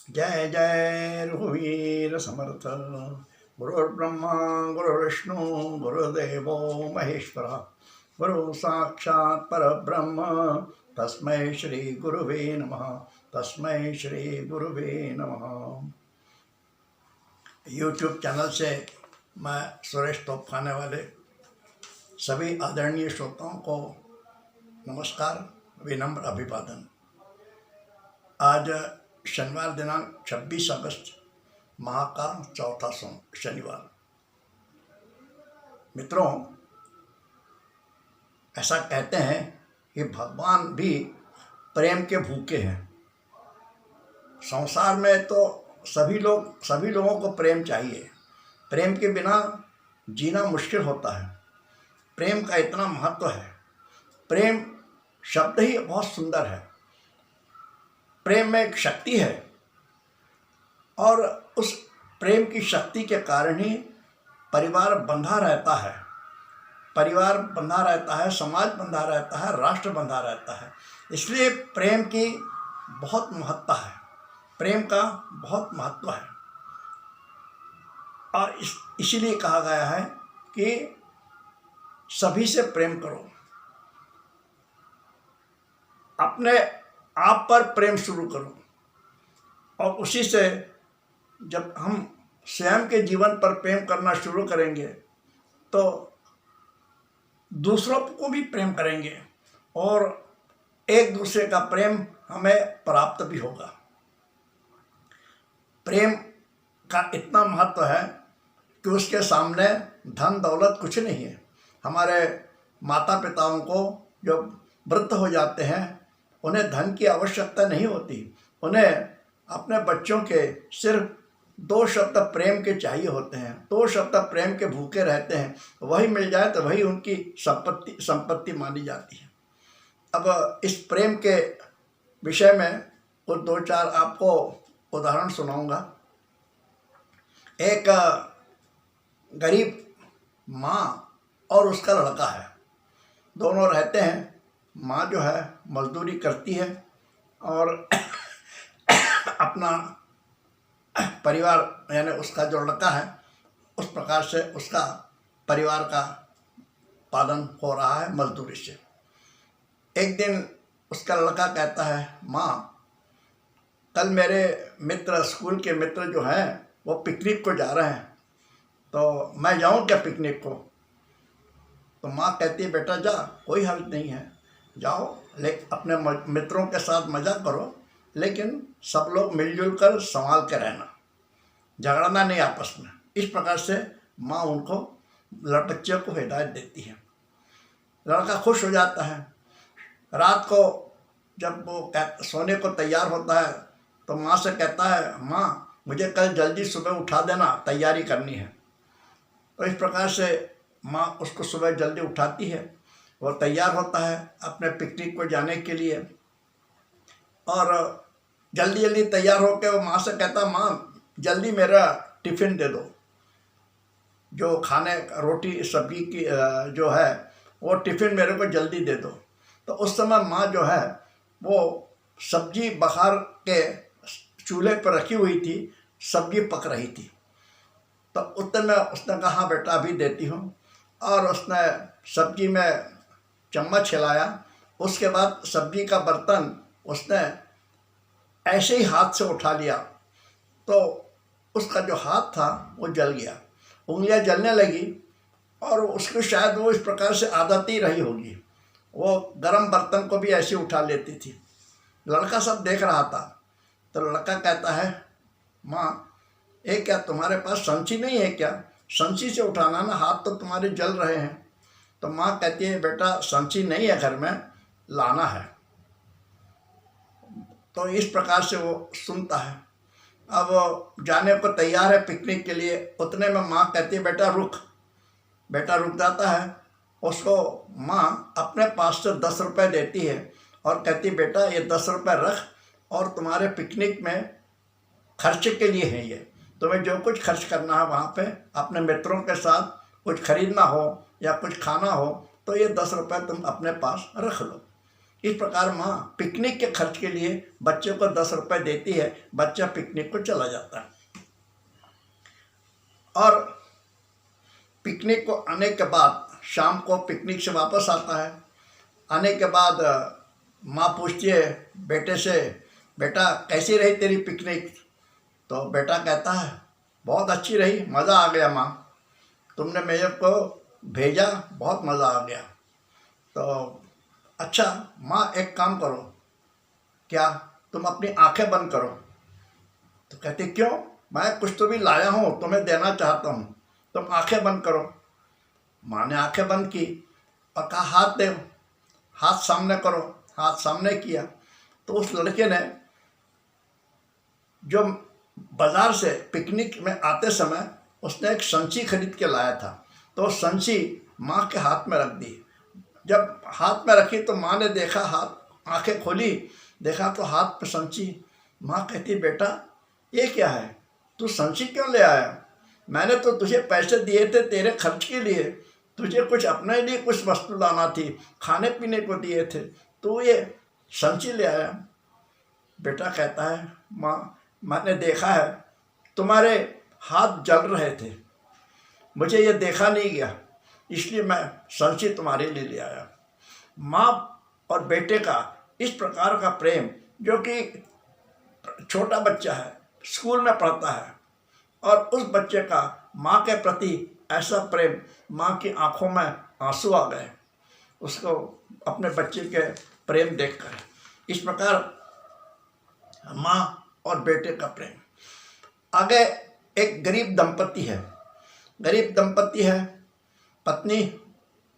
जय जय रघुवीर समर्थ। गुरुर्ब्रह्मा गुरुर्विष्णु गुरुदेवो महेश्वर, गुरु साक्षात् परब्रह्म तस्मै श्री गुरुवे नमः। तस्मै श्री गुरुवे नमः। यूट्यूब चैनल से मैं सुरेश तोपखाने वाले सभी आदरणीय श्रोताओं को नमस्कार, विनम्र अभिवादन। आज शनिवार दिनांक 26 अगस्त माह का चौथा शनिवार। मित्रों, ऐसा कहते हैं कि भगवान भी प्रेम के भूखे हैं। संसार में तो सभी लोगों को प्रेम चाहिए। प्रेम के बिना जीना मुश्किल होता है। प्रेम का इतना महत्व है। प्रेम शब्द ही बहुत सुंदर है। प्रेम में एक शक्ति है और उस प्रेम की शक्ति के कारण ही परिवार बंधा रहता है। परिवार बंधा रहता है, समाज बंधा रहता है, राष्ट्र बंधा रहता है। इसलिए प्रेम की बहुत महत्ता है। प्रेम का बहुत महत्व है और इसीलिए कहा गया है कि सभी से प्रेम करो। अपने आप पर प्रेम शुरू करो और उसी से जब हम स्वयं के जीवन पर प्रेम करना शुरू करेंगे तो दूसरों को भी प्रेम करेंगे और एक दूसरे का प्रेम हमें प्राप्त भी होगा। प्रेम का इतना महत्व है कि उसके सामने धन दौलत कुछ नहीं है। हमारे माता पिताओं को जो वृद्ध हो जाते हैं उन्हें धन की आवश्यकता नहीं होती। उन्हें अपने बच्चों के सिर्फ 2 शब्द प्रेम के चाहिए होते हैं। 2 शब्द प्रेम के भूखे रहते हैं। वही मिल जाए तो वही उनकी संपत्ति मानी जाती है। अब इस प्रेम के विषय में कुछ 2-4 आपको उदाहरण सुनाऊंगा। एक गरीब माँ और उसका लड़का है। दोनों रहते हैं। माँ जो है मजदूरी करती है और अपना परिवार यानी उसका जो लड़का है उस प्रकार से उसका परिवार का पालन हो रहा है मजदूरी से। एक दिन उसका लड़का कहता है, माँ कल मेरे मित्र, स्कूल के मित्र जो हैं वो पिकनिक को जा रहे हैं, तो मैं जाऊँ क्या पिकनिक को? तो माँ कहती है, बेटा जा, कोई हर्ज नहीं है, जाओ, लेकिन अपने मित्रों के साथ मज़ा करो, लेकिन सब लोग मिलजुल कर संभाल के रहना, झगड़ना नहीं आपस में। इस प्रकार से माँ उनको बच्चे को हिदायत देती है। लड़का खुश हो जाता है। रात को जब वो सोने को तैयार होता है तो माँ से कहता है, माँ मुझे कल जल्दी सुबह उठा देना, तैयारी करनी है। तो इस प्रकार से माँ उसको सुबह जल्दी उठाती है। वो तैयार होता है अपने पिकनिक को जाने के लिए और जल्दी जल्दी तैयार होकर वो माँ से कहता, माँ जल्दी मेरा टिफ़िन दे दो, जो खाने रोटी सब्जी की जो है वो टिफ़िन मेरे को जल्दी दे दो। तो उस समय माँ जो है वो सब्जी बखार के चूल्हे पर रखी हुई थी, सब्जी पक रही थी। तो उतने उसने कहा, हाँ बेटा अभी देती हूँ, और उसने सब्जी में चम्मच हिलाया। उसके बाद सब्जी का बर्तन उसने ऐसे ही हाथ से उठा लिया तो उसका जो हाथ था वो जल गया, उंगलियां जलने लगी और उसको शायद वो इस प्रकार से आदत ही रही होगी, वो गरम बर्तन को भी ऐसे उठा लेती थी। लड़का सब देख रहा था। तो लड़का कहता है, माँ ये क्या तुम्हारे पास संची नहीं है क्या? संची से उठाना ना, हाथ तो तुम्हारे जल रहे हैं। तो माँ कहती है, बेटा संची नहीं है घर में, लाना है। तो इस प्रकार से वो सुनता है। अब जाने को तैयार है पिकनिक के लिए। उतने में माँ कहती है, बेटा रुक। बेटा रुक जाता है। उसको माँ अपने पास से 10 रुपये देती है और कहती है, बेटा ये 10 रुपये रख और तुम्हारे पिकनिक में खर्च के लिए है ये। तुम्हें जो कुछ खर्च करना है वहाँ पे अपने मित्रों के साथ कुछ खरीदना हो या कुछ खाना हो तो ये 10 रुपये तुम अपने पास रख लो। इस प्रकार माँ पिकनिक के खर्च के लिए बच्चे को 10 रुपये देती है, बच्चा पिकनिक को चला जाता है। और पिकनिक को आने के बाद शाम को पिकनिक से वापस आता है। आने के बाद माँ पूछती है बेटे से, बेटा कैसी रही तेरी पिकनिक? तो बेटा कहता है बहुत अच्छी रही, मज़ा आ गया माँ, तुमने मेरे को भेजा, बहुत मज़ा आ गया। तो अच्छा माँ एक काम करो, क्या तुम अपनी आंखें बंद करो। तो कहती क्यों? मैं कुछ तो भी लाया हूँ, तुम्हें देना चाहता हूँ, तुम आंखें बंद करो। माँ ने आंखें बंद की और कहा हाथ दो, हाथ सामने करो। हाथ सामने किया तो उस लड़के ने जो बाज़ार से पिकनिक में आते समय उसने एक संची खरीद के लाया था, तो संची माँ के हाथ में रख दी। जब हाथ में रखी तो माँ ने देखा, हाथ आंखें खोली, देखा तो हाथ पे संची। माँ कहती बेटा ये क्या है, तू संची क्यों ले आया? मैंने तो तुझे पैसे दिए थे तेरे खर्च के लिए, तुझे कुछ अपने लिए कुछ वस्तु लाना थी, खाने पीने को दिए थे, तो ये संची ले आया। बेटा कहता है माँ मैंने देखा है तुम्हारे हाथ जल रहे थे, मुझे ये देखा नहीं गया, इसलिए मैं संची तुम्हारे लिए ले आया। माँ और बेटे का इस प्रकार का प्रेम, जो कि छोटा बच्चा है, स्कूल में पढ़ता है, और उस बच्चे का माँ के प्रति ऐसा प्रेम, माँ की आंखों में आंसू आ गए उसको अपने बच्चे के प्रेम देखकर। इस प्रकार माँ और बेटे का प्रेम। आगे एक गरीब दंपति है, गरीब दंपति है, पत्नी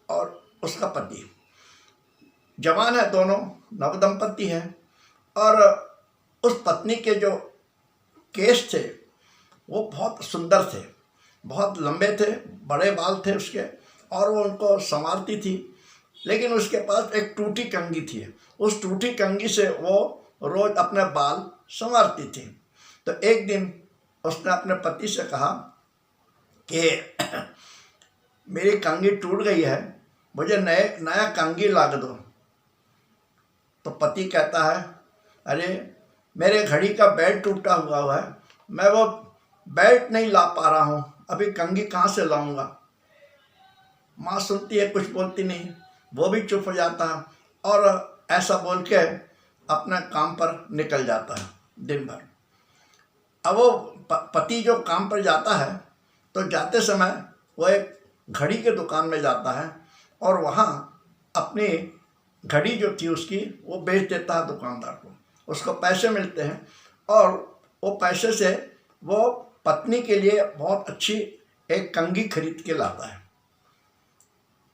और उसका पति, जवान है दोनों, नव दंपति है। और उस पत्नी के जो केश थे वो बहुत सुंदर थे, बहुत लंबे थे, बड़े बाल थे उसके, और वो उनको संवारती थी। लेकिन उसके पास एक टूटी कंघी थी, उस टूटी कंघी से वो रोज़ अपने बाल संवारती थी। तो एक दिन उसने अपने पति से कहा कि मेरी कंघी टूट गई है, मुझे नया कंघी ला दो। तो पति कहता है अरे मेरे घड़ी का बेल्ट टूटा हुआ है, मैं वो बेल्ट नहीं ला पा रहा हूँ, अभी कंघी कहाँ से लाऊंगा। माँ सुनती है, कुछ बोलती नहीं, वो भी चुप हो जाता है और ऐसा बोल के अपने काम पर निकल जाता है दिन भर। अब वो पति जो काम पर जाता है तो जाते समय वो एक घड़ी के दुकान में जाता है और वहाँ अपनी घड़ी जो थी उसकी वो बेच देता है दुकानदार को, उसको पैसे मिलते हैं और वो पैसे से वो पत्नी के लिए बहुत अच्छी एक कंघी खरीद के लाता है।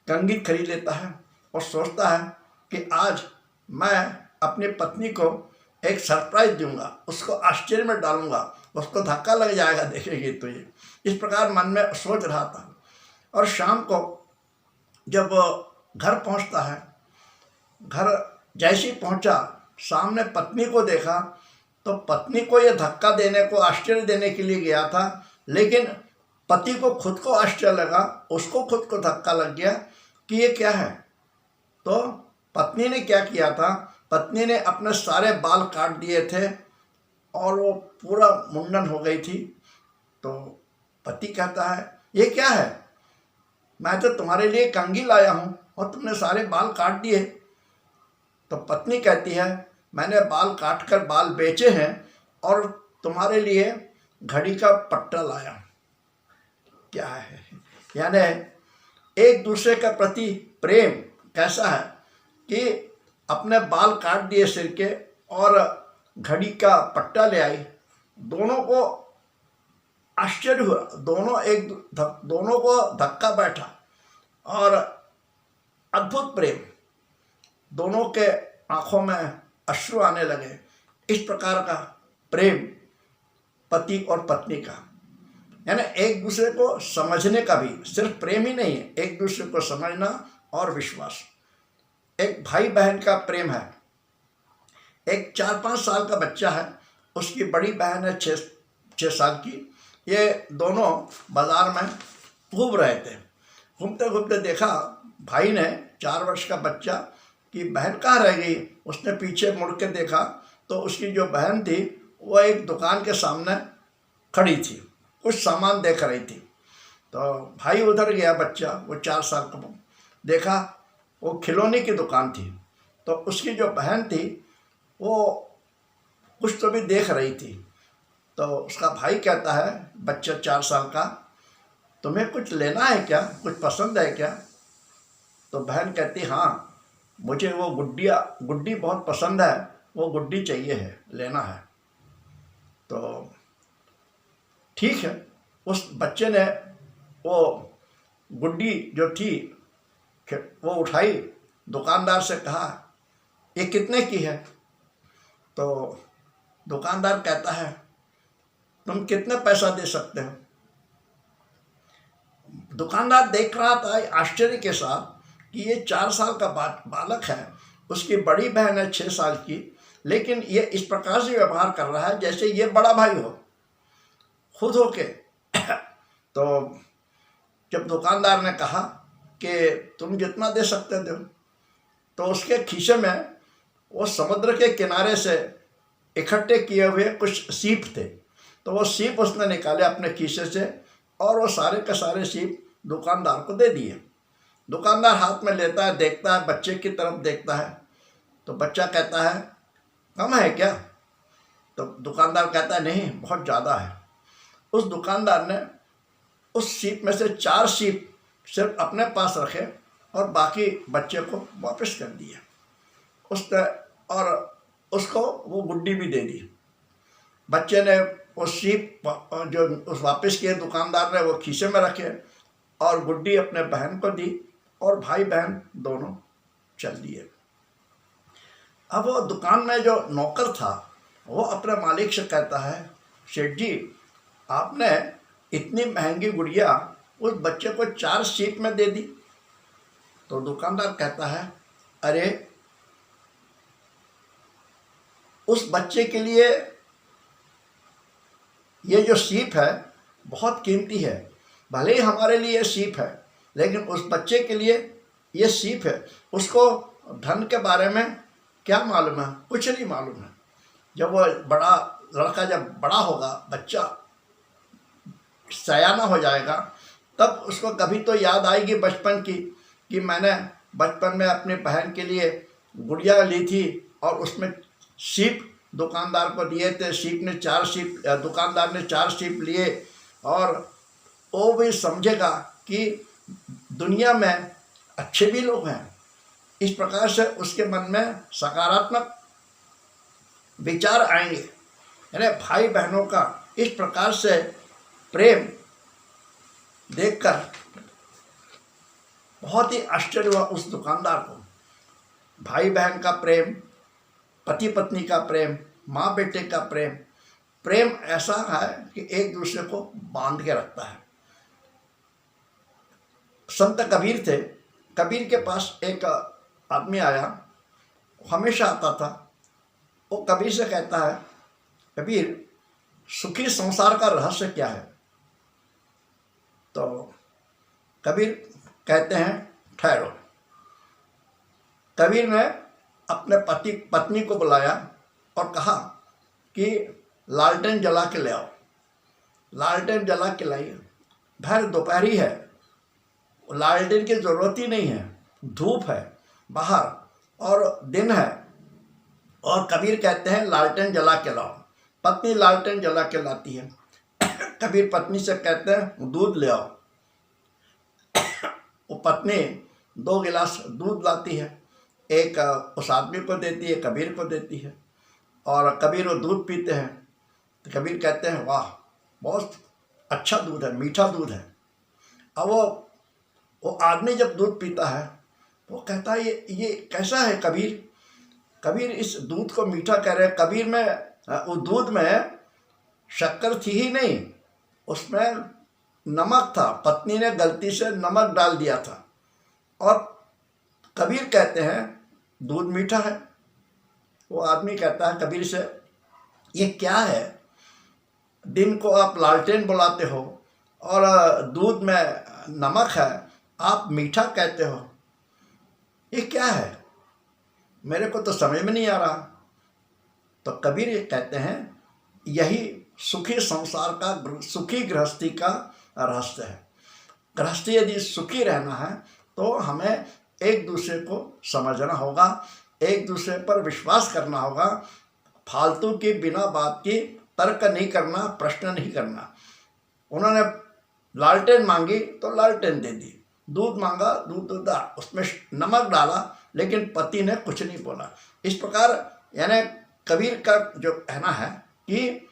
कंघी खरीद लेता है और सोचता है कि आज मैं अपनी पत्नी को एक सरप्राइज दूंगा, उसको आश्चर्य में डालूंगा, उसको धक्का लग जाएगा देखेगी तो ये, इस प्रकार मन में सोच रहा था। और शाम को जब वो घर पहुंचता है, घर जैसे ही पहुंचा, सामने पत्नी को देखा तो पत्नी को ये धक्का देने को, आश्चर्य देने के लिए गया था, लेकिन पति को खुद को आश्चर्य लगा, उसको खुद को धक्का लग गया कि ये क्या है। तो पत्नी ने क्या किया था, पत्नी ने अपने सारे बाल काट दिए थे और वो पूरा मुंडन हो गई थी। तो पति कहता है ये क्या है, मैं तो तुम्हारे लिए कंघी लाया हूँ और तुमने सारे बाल काट दिए। तो पत्नी कहती है मैंने बाल काट कर बाल बेचे हैं और तुम्हारे लिए घड़ी का पट्टा लाया। क्या है, यानी एक दूसरे के प्रति प्रेम कैसा है कि अपने बाल काट दिए सिर के और घड़ी का पट्टा ले आई। दोनों को आश्चर्य हुआ, दोनों को धक्का बैठा और अद्भुत प्रेम, दोनों के आंखों में अश्रु आने लगे। इस प्रकार का प्रेम पति और पत्नी का, यानी एक दूसरे को समझने का भी, सिर्फ प्रेम ही नहीं है, एक दूसरे को समझना और विश्वास। एक भाई बहन का प्रेम है। एक 4-5 साल का बच्चा है, उसकी बड़ी बहन है 6 साल की। ये दोनों बाज़ार में घूम रहे थे, घूमते घूमते देखा भाई ने 4 वर्ष का बच्चा कि बहन कहाँ रह गई। उसने पीछे मुड़ के देखा तो उसकी जो बहन थी वो एक दुकान के सामने खड़ी थी, कुछ सामान देख रही थी। तो भाई उधर गया, बच्चा वो 4 साल का, देखा वो खिलौने की दुकान थी। तो उसकी जो बहन थी वो कुछ तो भी देख रही थी। तो उसका भाई कहता है, बच्चा 4 साल का, तुम्हें कुछ लेना है क्या, कुछ पसंद है क्या। तो बहन कहती, हाँ मुझे वो गुड्डी बहुत पसंद है, वो गुड्डी चाहिए है, लेना है। तो ठीक है, उस बच्चे ने वो गुड्डी जो थी वो उठाई, दुकानदार से कहा ये कितने की है। तो दुकानदार कहता है तुम कितने पैसा दे सकते हो। दुकानदार देख रहा था आश्चर्य के साथ कि ये 4 साल का बालक है, उसकी बड़ी बहन है 6 साल की, लेकिन ये इस प्रकार से व्यवहार कर रहा है जैसे ये बड़ा भाई हो खुद होके। तो जब दुकानदार ने कहा कि तुम जितना दे सकते थे, तो उसके खीसे में वो समुद्र के किनारे से इकट्ठे किए हुए कुछ सीप थे। तो वो सीप उसने निकाले अपने खीसे से और वो सारे के सारे सीप दुकानदार को दे दिए। दुकानदार हाथ में लेता है, देखता है, बच्चे की तरफ देखता है। तो बच्चा कहता है कम है क्या। तो दुकानदार कहता है नहीं, बहुत ज़्यादा है। उस दुकानदार ने उस सीप में से 4 सीप सिर्फ अपने पास रखे और बाकी बच्चे को वापस कर दिया उसने, और उसको वो गुड्डी भी दे दी। बच्चे ने वो सीप जो उस वापस किए दुकानदार ने वो खीसे में रखे और गुड्डी अपने बहन को दी और भाई बहन दोनों चल दिए। अब वो दुकान में जो नौकर था वो अपने मालिक से कहता है, सेठ जी आपने इतनी महंगी गुड़िया उस बच्चे को 4 सीप में दे दी। तो दुकानदार कहता है अरे उस बच्चे के लिए ये जो सीप है बहुत कीमती है, भले ही हमारे लिए सीप है लेकिन उस बच्चे के लिए ये सीप है। उसको धन के बारे में क्या मालूम है, कुछ नहीं मालूम है। जब वो बड़ा लड़का जब बड़ा होगा, बच्चा सयाना हो जाएगा, तब उसको कभी तो याद आएगी बचपन की कि मैंने बचपन में अपनी बहन के लिए गुड़िया ली थी और उसमें सीप दुकानदार को दिए थे। सीप ने 4 सीप, दुकानदार ने 4 सीप लिए। और वो भी समझेगा कि दुनिया में अच्छे भी लोग हैं। इस प्रकार से उसके मन में सकारात्मक विचार आएंगे। यानी भाई बहनों का इस प्रकार से प्रेम देखकर बहुत ही आश्चर्य हुआ उस दुकानदार को। भाई बहन का प्रेम, पति पत्नी का प्रेम, माँ बेटे का प्रेम, प्रेम ऐसा है कि एक दूसरे को बांध के रखता है। संत कबीर थे। कबीर के पास एक आदमी आया, हमेशा आता था। वो कबीर से कहता है, कबीर सुखी संसार का रहस्य क्या है। तो कबीर कहते हैं ठहरो। कबीर ने अपने पत्नी को बुलाया और कहा कि लालटेन जला के ले आओ। लालटेन जला के लाइए। भर दोपहरी है, लालटेन की ज़रूरत ही नहीं है, धूप है बाहर और दिन है। और कबीर कहते हैं लालटेन जला के लाओ। पत्नी लालटेन जला के लाती है। कबीर पत्नी से कहते हैं दूध ले आओ। वो पत्नी 2 गिलास दूध लाती है, एक उस आदमी को देती है, कबीर को देती है। और कबीर वो दूध पीते हैं। तो कबीर कहते हैं वाह बहुत अच्छा दूध है, मीठा दूध है। अब वो आदमी जब दूध पीता है वो कहता है ये कैसा है कबीर। कबीर इस दूध को मीठा कह रहे हैं। कबीर में उस दूध में शक्कर थी ही नहीं, उसमें नमक था। पत्नी ने गलती से नमक डाल दिया था और कबीर कहते हैं दूध मीठा है। वो आदमी कहता है कबीर से ये क्या है, दिन को आप लालटेन बुलाते हो और दूध में नमक है, आप मीठा कहते हो, ये क्या है। मेरे को तो समझ में नहीं आ रहा। तो कबीर ये कहते हैं यही सुखी संसार का, सुखी गृहस्थी का रहस्य है। गृहस्थी यदि सुखी रहना है तो हमें एक दूसरे को समझना होगा, एक दूसरे पर विश्वास करना होगा, फालतू की बिना बात की तर्क नहीं करना, प्रश्न नहीं करना। उन्होंने लालटेन मांगी तो लालटेन दे दी, दूध मांगा दूध तो दा, उसमें नमक डाला, लेकिन पति ने कुछ नहीं बोला। इस प्रकार यानी कबीर का जो कहना है कि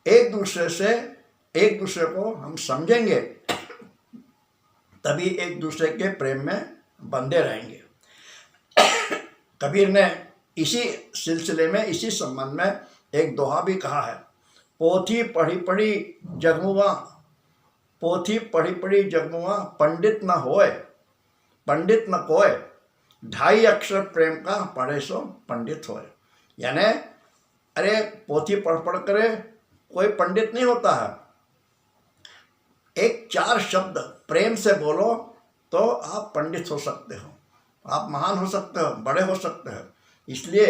एक दूसरे को हम समझेंगे तभी एक दूसरे के प्रेम में बंधे रहेंगे। कबीर ने इसी सिलसिले में, इसी संबंध में एक दोहा भी कहा है, पोथी पढ़ी पढ़ी जगमुआ, पोथी पढ़ी पढ़ी जगमुआ, पंडित न होए पंडित न कोय, 2.5 अक्षर प्रेम का पढ़े सो पंडित होए। यानी अरे पोथी पढ़ पढ़ करे कोई पंडित नहीं होता है, एक 4 शब्द प्रेम से बोलो तो आप पंडित हो सकते हो, आप महान हो सकते हो, बड़े हो सकते हो। इसलिए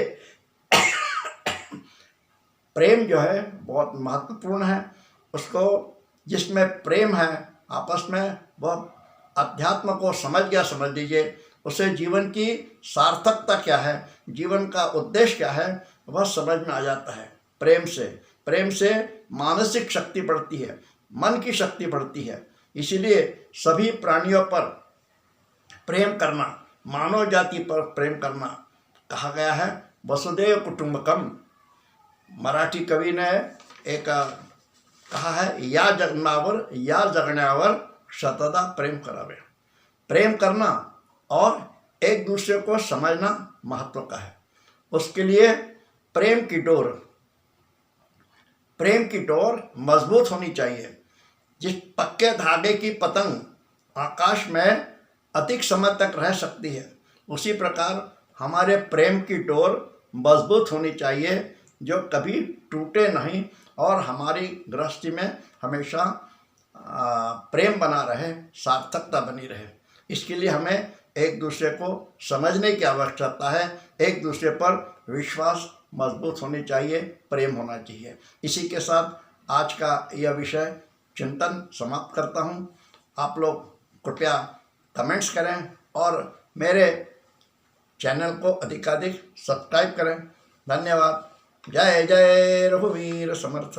प्रेम जो है बहुत महत्वपूर्ण है। उसको, जिसमें प्रेम है आपस में, वह अध्यात्म को समझ गया, समझ लीजिए, उसे जीवन की सार्थकता क्या है, जीवन का उद्देश्य क्या है, वह समझ में आ जाता है। प्रेम से मानसिक शक्ति बढ़ती है, मन की शक्ति बढ़ती है। इसीलिए सभी प्राणियों पर प्रेम करना, मानव जाति पर प्रेम करना कहा गया है। वसुदेव कुटुंबकम, मराठी कवि ने एक कहा है, या जगण्यावर शतदा प्रेम करावे। प्रेम करना और एक दूसरे को समझना महत्व का है। उसके लिए प्रेम की डोर मजबूत होनी चाहिए। जिस पक्के धागे की पतंग आकाश में अधिक समय तक रह सकती है, उसी प्रकार हमारे प्रेम की डोर मजबूत होनी चाहिए, जो कभी टूटे नहीं और हमारी गृहस्थी में हमेशा प्रेम बना रहे, सार्थकता बनी रहे। इसके लिए हमें एक दूसरे को समझने की आवश्यकता है, एक दूसरे पर विश्वास मजबूत होनी चाहिए, प्रेम होना चाहिए। इसी के साथ आज का यह विषय चिंतन समाप्त करता हूँ। आप लोग कृपया कमेंट्स करें और मेरे चैनल को अधिकाधिक सब्सक्राइब करें। धन्यवाद। जय जय रघुवीर समर्थ।